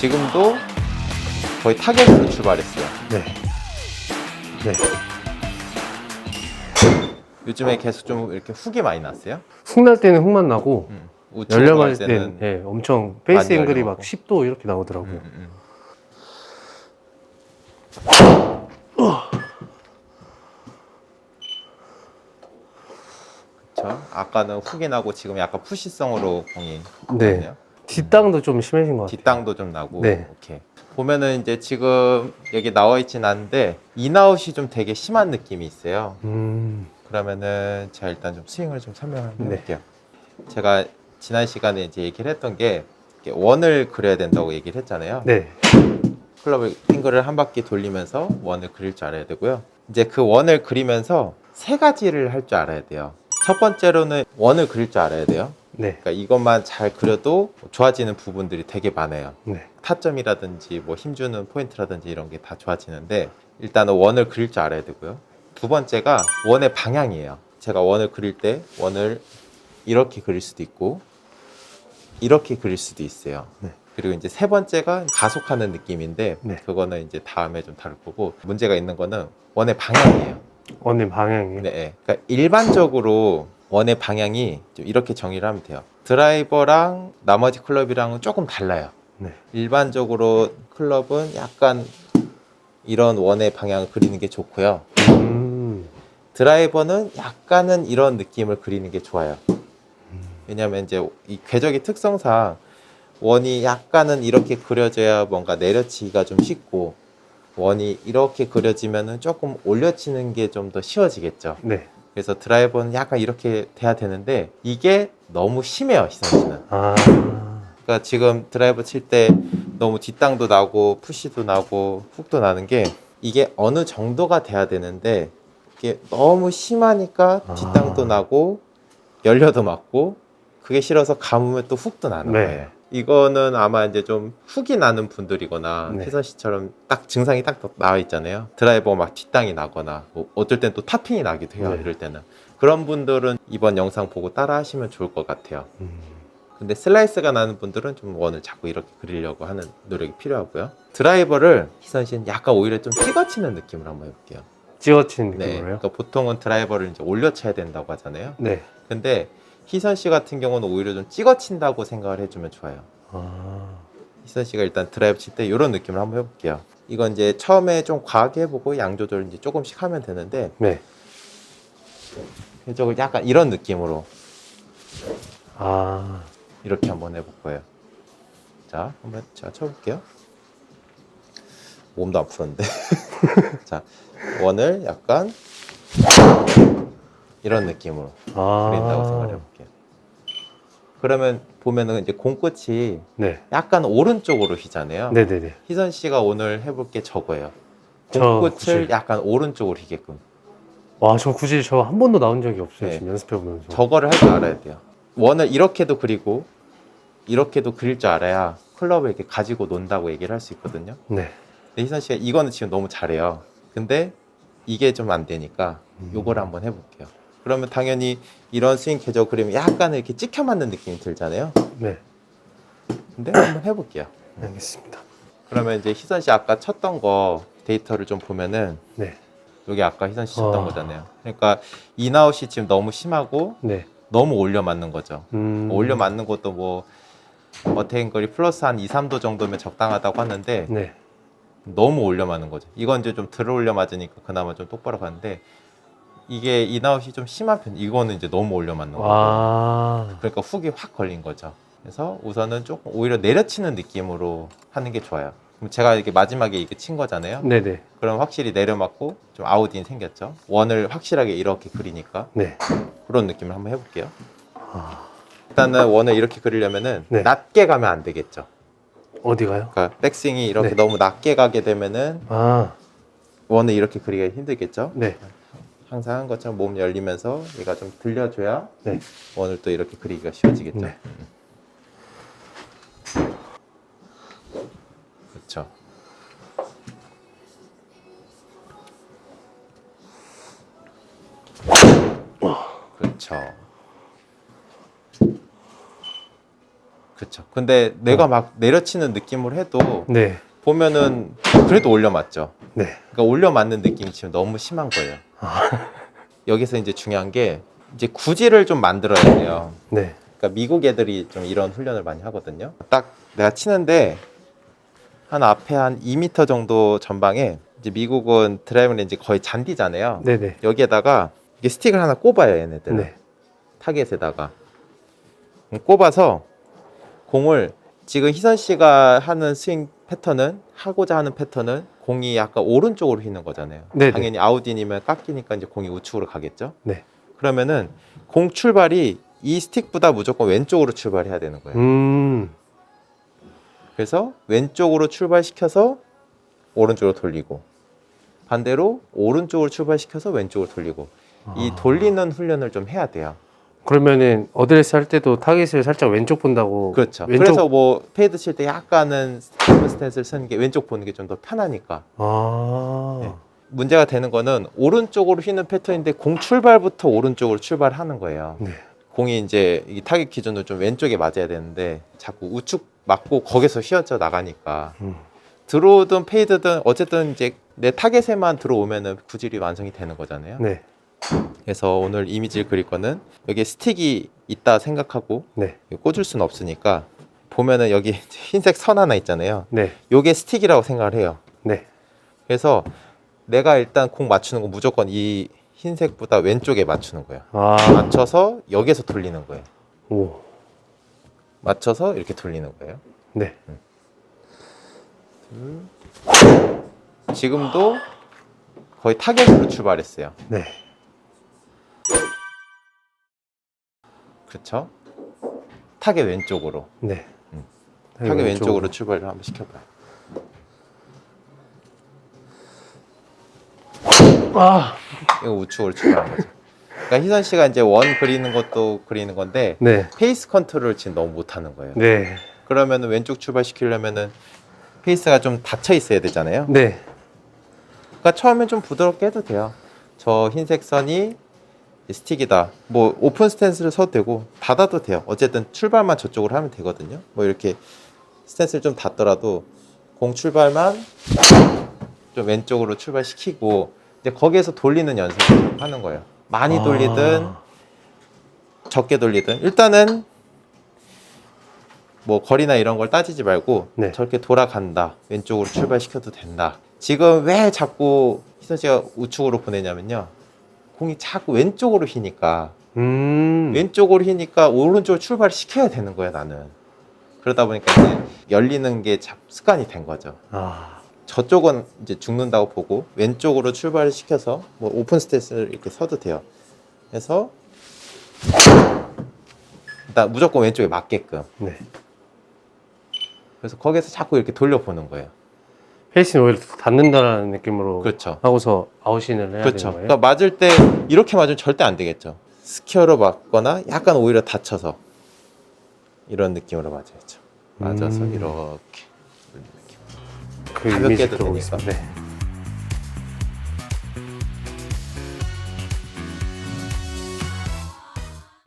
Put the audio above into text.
지금도 거의 타겟으로 출발했어요. 네. 네. 요즘에 계속 좀 이렇게 훅이 많이 났어요? 훅 날 때는 훅만 나고 우측으로 열려갈 갈 때는 네, 엄청 페이스 많이 앵글이 막 열려가고. 10도 이렇게 나오더라고요. 그렇죠. 아까는 훅이 나고 지금 약간 푸시성으로 공이 네. 갔네요. 뒷땅도 좀 심해진 것 같아요. 뒷땅도 좀 나고. 네. 오케이. 보면은 이제 지금 여기 나와 있진 않은데 인아웃이 좀 되게 심한 느낌이 있어요. 그러면은 제가 일단 좀 스윙을 좀 설명을 네. 해볼게요. 제가 지난 시간에 이제 얘기를 했던 게 이렇게 원을 그려야 된다고 얘기를 했잖아요. 네. 클럽을 핑거를 한 바퀴 돌리면서 원을 그릴 줄 알아야 되고요. 이제 그 원을 그리면서 세 가지를 할 줄 알아야 돼요. 첫 번째로는 원을 그릴 줄 알아야 돼요. 네. 그러니까 이것만 잘 그려도 좋아지는 부분들이 되게 많아요. 네. 타점이라든지 뭐 힘주는 포인트라든지 이런 게 다 좋아지는데 일단은 원을 그릴 줄 알아야 되고요. 두 번째가 원의 방향이에요. 제가 원을 그릴 때 원을 이렇게 그릴 수도 있고 이렇게 그릴 수도 있어요. 네. 그리고 이제 세 번째가 가속하는 느낌인데 네. 그거는 이제 다음에 좀 다룰 거고 문제가 있는 거는 원의 방향이에요. 원님 방향이. 네, 그러니까 일반적으로 원의 방향이 좀 이렇게 정의를 하면 돼요. 드라이버랑 나머지 클럽이랑은 조금 달라요. 네. 일반적으로 클럽은 약간 이런 원의 방향을 그리는 게 좋고요. 드라이버는 약간은 이런 느낌을 그리는 게 좋아요. 왜냐하면 이제 이 궤적의 특성상 원이 약간은 이렇게 그려져야 뭔가 내려치기가 좀 쉽고 원이 이렇게 그려지면은 조금 올려치는 게 좀 더 쉬워지겠죠. 네. 그래서 드라이버는 약간 이렇게 돼야 되는데 이게 너무 심해요, 희선 씨는. 아. 그러니까 지금 드라이버 칠 때 너무 뒷땅도 나고 푸시도 나고 훅도 나는 게 이게 어느 정도가 돼야 되는데 이게 너무 심하니까 뒷땅도 나고 열려도 맞고 그게 싫어서 감으면 또 훅도 나는 네. 거예요. 이거는 아마 이제 좀 훅이 나는 분들이거나 네. 희선 씨처럼 딱 증상이 딱 나와 있잖아요. 드라이버 막 뒷땅이 나거나 뭐 어떨 땐 또 탑핑이 나기도 해요. 네. 이럴 때는 그런 분들은 이번 영상 보고 따라 하시면 좋을 것 같아요. 근데 슬라이스가 나는 분들은 좀 원을 자꾸 이렇게 그리려고 하는 노력이 필요하고요. 드라이버를 희선 씨는 약간 오히려 좀 찍어치는 느낌으로 한번 해볼게요. 찍어치는 네, 느낌으로요? 그러니까 보통은 드라이버를 이제 올려쳐야 된다고 하잖아요. 네. 근데 희선 씨 같은 경우는 오히려 좀 찍어친다고 생각을 해주면 좋아요. 아. 희선 씨가 일단 드라이브 칠 때 이런 느낌을 한번 해볼게요. 이건 이제 처음에 좀 과하게 해보고 양 조절 이제 조금씩 하면 되는데 네. 저걸 약간 이런 느낌으로 아. 이렇게 한번 해볼 거예요. 자, 한번 제가 쳐볼게요. 몸도 안 풀었는데. 자, 원을 약간 이런 느낌으로 그린다고 생각해 볼게요. 그러면 보면은 이제 공끝이 네. 약간 오른쪽으로 휘잖아요. 네네네. 희선 씨가 오늘 해볼 게 저거예요. 저 공끝을 굳이. 약간 오른쪽으로 휘게끔. 와, 저 굳이 저 한 번도 나온 적이 없어요. 네. 지금 연습해보면서. 저거를 할 줄 알아야 돼요. 원을 이렇게도 그리고 이렇게도 그릴 줄 알아야 클럽을 이렇게 가지고 논다고 얘기를 할 수 있거든요. 네. 근데 희선 씨가 이거는 지금 너무 잘해요. 근데 이게 좀 안 되니까 요거를 한번 해볼게요. 그러면 당연히 이런 스윙 궤적 그리면 약간 이렇게 찍혀 맞는 느낌이 들잖아요. 네. 근데 한번 해볼게요. 알겠습니다. 그러면 이제 희선 씨 아까 쳤던 거 데이터를 좀 보면은 네. 여기 아까 희선 씨 쳤던 거잖아요. 그러니까 인아웃이 지금 너무 심하고 네. 너무 올려 맞는 거죠. 올려 맞는 것도 뭐 어테인거리 플러스 한 2, 3도 정도면 적당하다고 하는데 네. 너무 올려 맞는 거죠. 이건 이제 좀 덜 올려 맞으니까 그나마 좀 똑바로 가는데 이게 인아웃이 좀 심한 편. 이거는 이제 너무 올려 맞는 거고. 아. 그러니까 훅이 확 걸린 거죠. 그래서 우선은 조금 오히려 내려치는 느낌으로 하는 게 좋아요. 그럼 제가 이렇게 마지막에 이렇게 친 거잖아요. 네네. 그럼 확실히 내려맞고 좀 아웃인 생겼죠. 원을 확실하게 이렇게 그리니까 네. 그런 느낌을 한번 해볼게요. 일단은 원을 이렇게 그리려면은 네. 낮게 가면 안 되겠죠. 어디 가요? 그러니까 백스윙이 이렇게 네. 너무 낮게 가게 되면은 아. 원을 이렇게 그리기가 힘들겠죠. 네. 항상 한 것처럼 몸 열리면서 얘가 좀 들려줘야 네. 원을 또 이렇게 그리기가 쉬워지겠죠. 네. 그렇죠. 그렇죠. 그렇죠. 근데 내가 막 내려치는 느낌을 해도 네. 보면은 그래도 올려 맞죠. 네. 그러니까 올려 맞는 느낌이 지금 너무 심한 거예요. 아. 여기서 이제 중요한 게 이제 구질을 좀 만들어야 돼요. 네. 그러니까 미국 애들이 좀 이런 훈련을 많이 하거든요. 딱 내가 치는데 한 앞에 한 2m 정도 전방에 이제 미국은 드라이빙 레인지 거의 잔디잖아요. 네네. 여기에다가 이게 스틱을 하나 꼽아요, 얘네들은. 네. 타겟에다가 꼽아서 공을 지금 희선 씨가 하는 스윙 패턴은 하고자 하는 패턴은 공이 약간 오른쪽으로 휘는 거잖아요. 네네. 당연히 아웃인이면 깎이니까 이제 공이 우측으로 가겠죠. 네. 그러면은 공 출발이 이 스틱보다 무조건 왼쪽으로 출발해야 되는 거예요. 그래서 왼쪽으로 출발시켜서 오른쪽으로 돌리고 반대로 오른쪽으로 출발시켜서 왼쪽으로 돌리고 이 돌리는 훈련을 좀 해야 돼요. 그러면은 어드레스 할 때도 타겟을 살짝 왼쪽 본다고. 그렇죠. 왼쪽... 그래서 뭐 페이드 칠 때 약간은 스탠스를 쓰는 게 왼쪽 보는 게 좀 더 편하니까. 아. 네. 문제가 되는 거는 오른쪽으로 휘는 패턴인데 공 출발부터 오른쪽으로 출발하는 거예요. 네. 공이 이제 이 타겟 기준으로 좀 왼쪽에 맞아야 되는데 자꾸 우측 맞고 거기서 휘어져 나가니까 들어오든 페이드든 어쨌든 이제 내 타겟에만 들어오면은 구질이 완성이 되는 거잖아요. 네. 그래서 오늘 이미지를 그릴 거는 여기에 스틱이 있다 생각하고 네. 꽂을 수는 없으니까 보면은 여기 흰색 선 하나 있잖아요. 네. 요게 스틱이라고 생각을 해요. 네. 그래서 내가 일단 공 맞추는 거 무조건 이 흰색보다 왼쪽에 맞추는 거예요. 아. 맞춰서 여기서 돌리는 거예요. 오. 맞춰서 이렇게 돌리는 거예요. 네. 지금도 거의 타겟으로 출발했어요. 네. 그렇죠? 타겟 왼쪽으로. 네. 타겟 왼쪽으로 출발을 한번 시켜봐요. 아. 이거 우측으로 출발한 거죠. 그러니까 희선 씨가 이제 원 그리는 것도 그리는 건데 네. 페이스 컨트롤을 지금 너무 못하는 거예요. 네. 그러면 왼쪽 출발시키려면은 페이스가 좀 닫혀 있어야 되잖아요. 네. 그러니까 처음엔 좀 부드럽게 해도 돼요. 저 흰색 선이 스틱이다. 뭐 오픈 스탠스를 써도 되고 닫아도 돼요. 어쨌든 출발만 저쪽으로 하면 되거든요. 뭐 이렇게 스탠스를 좀 닫더라도 공 출발만 좀 왼쪽으로 출발시키고 이제 거기에서 돌리는 연습을 하는 거예요. 많이 돌리든 적게 돌리든 일단은 뭐 거리나 이런 걸 따지지 말고 네. 저렇게 돌아간다. 왼쪽으로 출발시켜도 된다. 지금 왜 자꾸 희선 씨가 우측으로 보내냐면요. 공이 자꾸 왼쪽으로 휘니까 왼쪽으로 휘니까 오른쪽으로 출발시켜야 되는 거야 나는. 그러다 보니까 이제 열리는 게 습관이 된 거죠. 아. 저쪽은 이제 죽는다고 보고 왼쪽으로 출발을 시켜서 뭐 오픈 스탠스를 이렇게 서도 돼요. 그래서 일단 무조건 왼쪽에 맞게끔. 네. 그래서 거기서 자꾸 이렇게 돌려보는 거예요. 페이스는 오히려 닿는다는 느낌으로 그렇죠. 하고서 아웃인을 해야 그렇죠. 되는 거예요? 그러니까 맞을 때 이렇게 맞으면 절대 안 되겠죠. 스퀘어로 맞거나 약간 오히려 닫혀서 이런 느낌으로 맞아야죠. 맞아서 이렇게 그 가볍게 이미지 해도 들어보겠습니다. 되니까. 네.